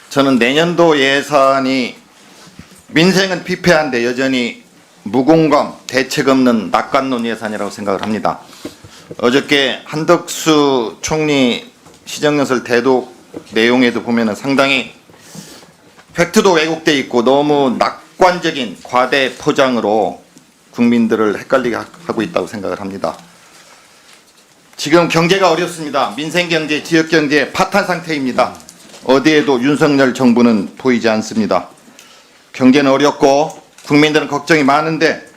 저는 내년도 예산이 민생은 피폐한데 여전히 무공감, 대책 없는 낙관론 예산이라고 생각을 합니다. 어저께 한덕수 총리 시정연설 대독 내용에도 보면은 상당히 팩트도 왜곡돼 있고 너무 낙관적인 과대 포장으로 국민들을 헷갈리게 하고 있다고 생각을 합니다. 지금 경제가 어렵습니다. 민생경제, 지역경제 파탄 상태입니다. 어디에도 윤석열 정부는 보이지 않습니다. 경제는 어렵고 국민들은 걱정이 많은데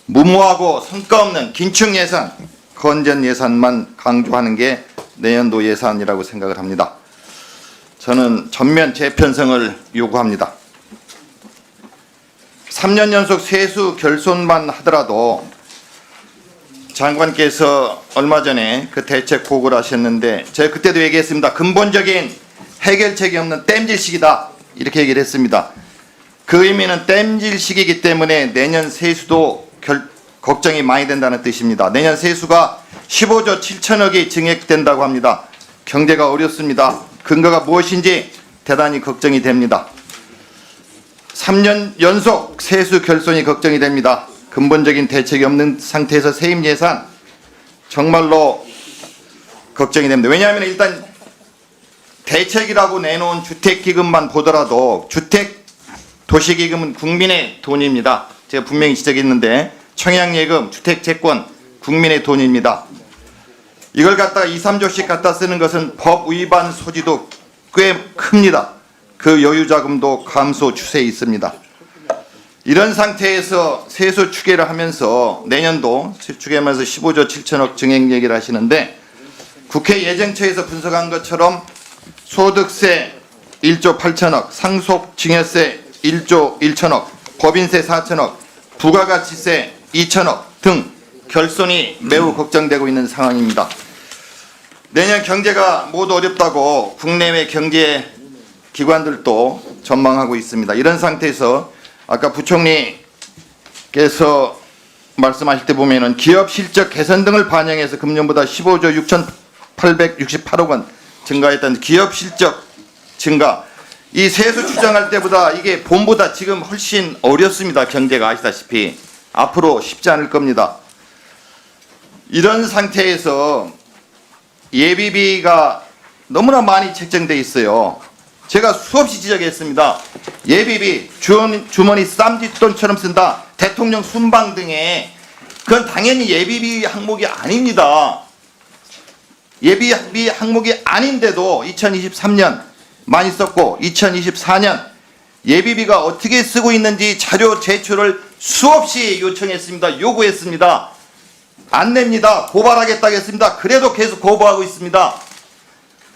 무모하고 성과 없는 긴축 예산, 건전 예산만 강조하는 게 내년도 예산이라고 생각을 합니다. 저는 전면 재편성을 요구합니다. 3년 연속 세수 결손만 하더라도 장관께서 얼마 전에 그 대책 보고를 하셨는데 제가 그때도 얘기했습니다. 근본적인 해결책이 없는 땜질식이다 이렇게 얘기를 했습니다. 그 의미는 땜질식이기 때문에 내년 세수도 걱정이 많이 된다는 뜻입니다. 내년 세수가 15조 7천억이 증액된다고 합니다. 경제가 어렵습니다. 근거가 무엇인지 대단히 걱정이 됩니다. 3년 연속 세수 결손이 걱정이 됩니다. 근본적인 대책이 없는 상태에서 세임 예산 정말로 걱정이 됩니다. 왜냐하면 일단 대책이라고 내놓은 주택기금만 보더라도 주택도시기금은 국민의 돈입니다. 제가 분명히 지적했는데 청약예금, 주택채권 국민의 돈입니다. 이걸 갖다가 2, 3조씩 갖다 쓰는 것은 법 위반 소지도 꽤 큽니다. 그 여유자금도 감소 추세에 있습니다. 이런 상태에서 세수 추계를 하면서 내년도 추계하면서 15조 7천억 증액 얘기를 하시는데 국회 예정처에서 분석한 것처럼 소득세 1조 8천억, 상속증여세 1조 1천억, 법인세 4천억, 부가가치세 2천억 등 결손이 매우 걱정되고 있는 상황입니다. 내년 경제가 모두 어렵다고 국내외 경제 기관들도 전망하고 있습니다. 이런 상태에서 아까 부총리께서 말씀하실 때 보면은 기업 실적 개선 등을 반영해서 금년보다 15조 6,868억 원 증가했다는 기업 실적 증가. 이 세수 추정할 때보다 이게 봄보다 지금 훨씬 어렵습니다. 경제가 아시다시피 앞으로 쉽지 않을 겁니다. 이런 상태에서 예비비가 너무나 많이 책정돼 있어요. 제가 수없이 지적했습니다. 예비비 주머니 쌈짓돈처럼 쓴다. 대통령 순방 등에 그건 당연히 예비비 항목이 아닙니다. 예비비 항목이 아닌데도 2023년 많이 썼고 2024년 예비비가 어떻게 쓰고 있는지 자료 제출을 수없이 요청했습니다. 요구했습니다. 안 냅니다. 고발하겠다고 했습니다. 그래도 계속 거부하고 있습니다.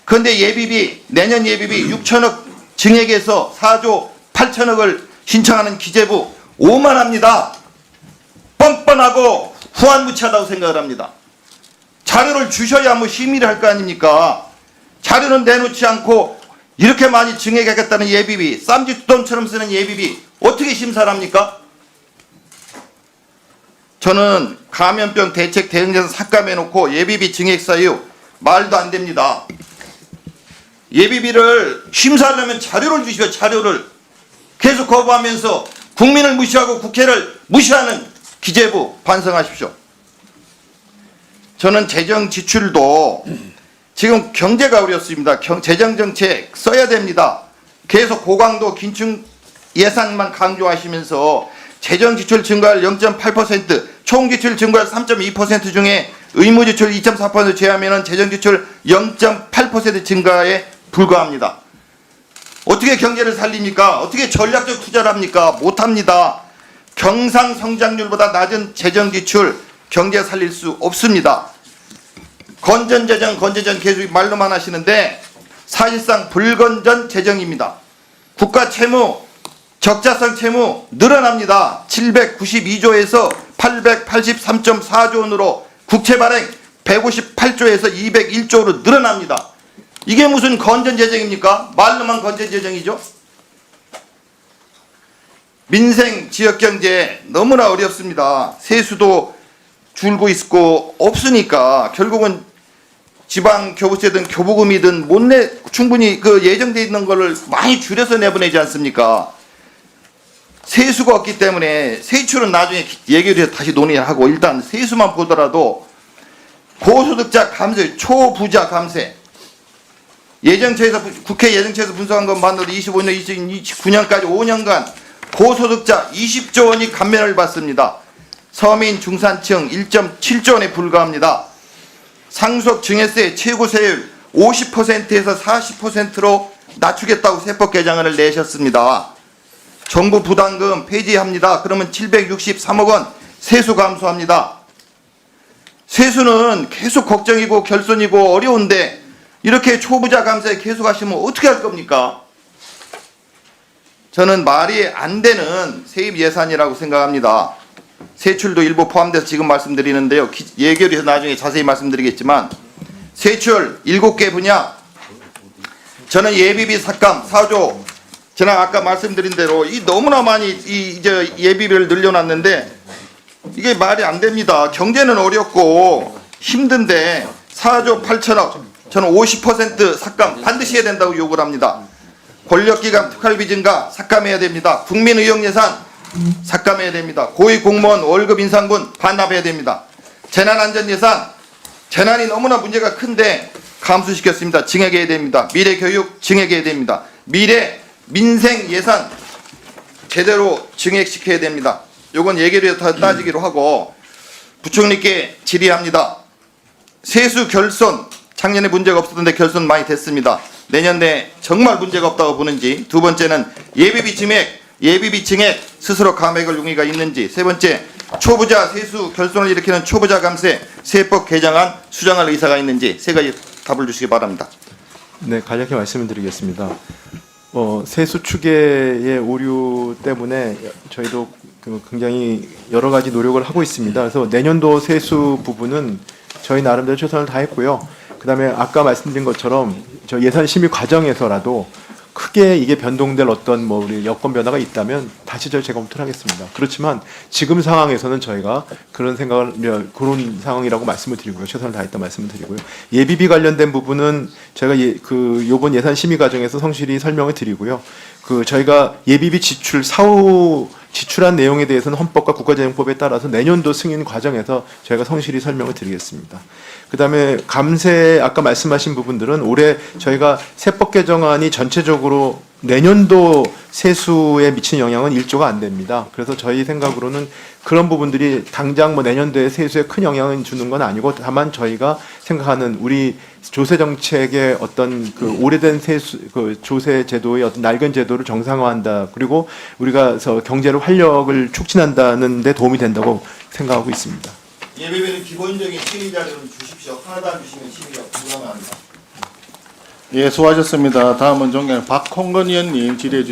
그런데 예비비, 내년 예비비 6천억 증액에서 4조 8천억을 신청하는 기재부 오만합니다. 뻔뻔하고 후안무치하다고 생각을 합니다. 자료를 주셔야 뭐 심의를 할 거 아닙니까? 자료는 내놓지 않고 이렇게 많이 증액하겠다는 예비비, 쌈짓돈처럼 쓰는 예비비 어떻게 심사를 합니까? 저는 감염병 대책 대응제산 삭감해놓고 예비비 증액 사유 말도 안 됩니다. 예비비를 심사하려면 자료를 주시오. 자료를 계속 거부하면서 국민을 무시하고 국회를 무시하는 기재부 반성하십시오. 저는 재정 지출도 지금 경제가 어렵습니다. 재정정책 써야 됩니다. 계속 고강도 긴축 예산만 강조하시면서 재정지출 증가율 0.8%, 총지출 증가율 3.2% 중에 의무지출 2.4% 제하면 재정지출 0.8% 증가에 불과합니다. 어떻게 경제를 살립니까? 어떻게 전략적 투자를 합니까? 못합니다. 경상성장률보다 낮은 재정지출 경제 살릴 수 없습니다. 건전재정 계속 말로만 하시는데 사실상 불건전 재정입니다. 국가 채무, 적자성 채무 늘어납니다. 792조에서 883.4조 원으로 국채 발행 158조에서 201조로 늘어납니다. 이게 무슨 건전재정입니까? 말로만 건전재정이죠. 민생 지역경제 너무나 어렵습니다. 세수도 줄고 있고 없으니까 결국은 지방 교부세든 교부금이든 못 내 충분히 그 예정돼 있는 거를 많이 줄여서 내보내지 않습니까? 세수가 없기 때문에 세출은 나중에 얘기를 해서 다시 논의하고 일단 세수만 보더라도 고소득자 감세, 초부자 감세 예정처에서 국회 예정처에서 분석한 것만으로도 25년, 29년까지 5년간 고소득자 20조 원이 감면을 받습니다. 서민 중산층 1.7조 원에 불과합니다. 상속 증여세 최고 세율 50%에서 40%로 낮추겠다고 세법 개정안을 내셨습니다. 정부 부담금 폐지합니다. 그러면 763억 원 세수 감소합니다. 세수는 계속 걱정이고 결손이고 어려운데 이렇게 초부자 감세에 계속 하시면 어떻게 할 겁니까? 저는 말이 안 되는 세입 예산이라고 생각합니다. 세출도 일부 포함돼서 지금 말씀드리는데요. 예결위에서 나중에 자세히 말씀드리겠지만 세출 7개 분야 저는 예비비 삭감 4조 제가 아까 말씀드린 대로 이 너무나 많이 이제 예비비를 늘려놨는데 이게 말이 안 됩니다. 경제는 어렵고 힘든데 4조 8천억 저는 50% 삭감 반드시 해야 된다고 요구를 합니다. 권력기관 특활비 증가 삭감해야 됩니다. 국민의용 예산 삭감해야 됩니다. 고위공무원 월급 인상분 반납해야 됩니다. 재난안전예산 재난이 너무나 문제가 큰데 감수시켰습니다. 증액해야 됩니다. 미래교육 증액해야 됩니다. 미래 민생 예산 제대로 증액시켜야 됩니다. 요건 예결위에서 따지기로 하고 부총리께 질의합니다. 세수 결손 작년에 문제가 없었는데 결손 많이 됐습니다. 내년 내 정말 문제가 없다고 보는지 두 번째는 예비비 증액 스스로 감액할 용의가 있는지 세 번째 초부자 세수 결손을 일으키는 초부자 감세 세법 개정안 수정할 의사가 있는지 세 가지 답을 주시기 바랍니다. 네, 간략히 말씀을 드리겠습니다. 세수 추계의 오류 때문에 저희도 굉장히 여러 가지 노력을 하고 있습니다. 그래서 내년도 세수 부분은 저희 나름대로 최선을 다했고요. 그다음에 아까 말씀드린 것처럼 저 예산 심의 과정에서라도 크게 이게 변동될 어떤 우리 여건 변화가 있다면 다시 저희 재검토를 하겠습니다. 그렇지만 지금 상황에서는 저희가 그런 그런 상황이라고 말씀을 드리고요. 최선을 다했다 말씀을 드리고요. 예비비 관련된 부분은 제가 요번 예산 심의 과정에서 성실히 설명을 드리고요. 저희가 예비비 지출 사후 지출한 내용에 대해서는 헌법과 국가재정법에 따라서 내년도 승인 과정에서 저희가 성실히 설명을 드리겠습니다. 그다음에 감세 아까 말씀하신 부분들은 올해 저희가 세법 개정안이 전체적으로 내년도 세수에 미치는 영향은 1조가 안 됩니다. 그래서 저희 생각으로는 그런 부분들이 당장 내년도에 세수에 큰 영향을 주는 건 아니고 다만 저희가 생각하는 우리 조세 정책의 어떤 오래된 세수 조세 제도의 어떤 낡은 제도를 정상화한다. 그리고 우리가 경제를 활력을 촉진한다는 데 도움이 된다고 생각하고 있습니다. 예비비는 기본적인 심의 자료는 주십시오. 하나도 안 주시면 심의가 불가능합니다. 예, 수고하셨습니다. 다음은 존경하는 박홍근 의원님 질의해 주시기